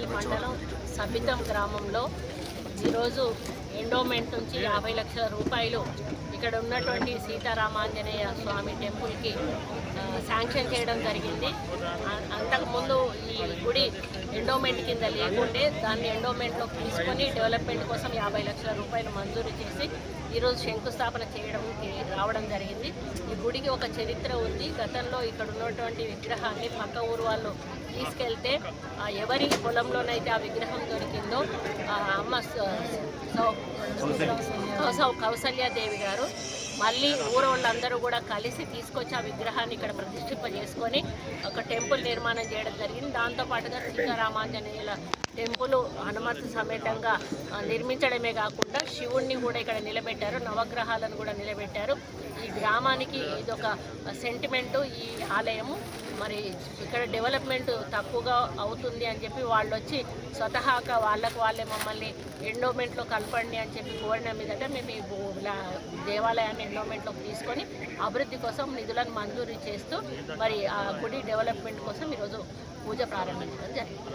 తాడేపల్లి మండలం సబితం గ్రామంలో ఈరోజు ఎండోమెంట్ నుంచి 50 లక్షల రూపాయలు ఇక్కడ ఉన్నటువంటి సీతారామాంజనేయ స్వామి టెంపుల్కి శాంక్షన్ చేయడం జరిగింది. అంతకుముందు ఈ గుడి ఎండోమెంట్ కింద లేకుంటే దాన్ని ఎండోమెంట్లోకి తీసుకొని డెవలప్మెంట్ కోసం 50 లక్షల రూపాయలు మంజూరు చేసి ఈరోజు శంకుస్థాపన చేయడానికి రావడం జరిగింది. ఈ గుడికి ఒక చరిత్ర ఉంది. గతంలో ఇక్కడ ఉన్నటువంటి విగ్రహాన్ని పక్క ఊరు వాళ్ళు తీసుకెళ్తే ఎవరి పొలంలోనైతే ఆ విగ్రహం దొరికిందో అమ్మ కౌసల్యాదేవి గారు మళ్ళీ ఊరు వాళ్ళందరూ కూడా కలిసి తీసుకొచ్చి ఆ విగ్రహాన్ని ఇక్కడ ప్రతిష్ఠింపజేసుకొని ఒక టెంపుల్ నిర్మాణం చేయడం జరిగింది. దాంతోపాటుగా సీతారామాంజనేయుల టెంపుల్ హనుమంతు సమేతంగా నిర్మించడమే కాకుండా శివుణ్ణి కూడా ఇక్కడ నిలబెట్టారు, నవగ్రహాలను కూడా నిలబెట్టారు. ఈ గ్రామానికి ఇదొక సెంటిమెంటు ఈ ఆలయము. మరి ఇక్కడ డెవలప్మెంట్ తక్కువగా అవుతుంది అని చెప్పి వాళ్ళు వచ్చి స్వతహాగా వాళ్ళే మమ్మల్ని ఎండోమెంట్లో కలపండి అని చెప్పి కోరిన మీదట మేము ఈ దేవాలయాన్ని ఎండోమెంట్లోకి తీసుకొని అభివృద్ధి కోసం నిధులను మంజూరు చేస్తూ మరి ఆ గుడి డెవలప్మెంట్ కోసం ఈరోజు పూజ ప్రారంభించడం జరిగింది.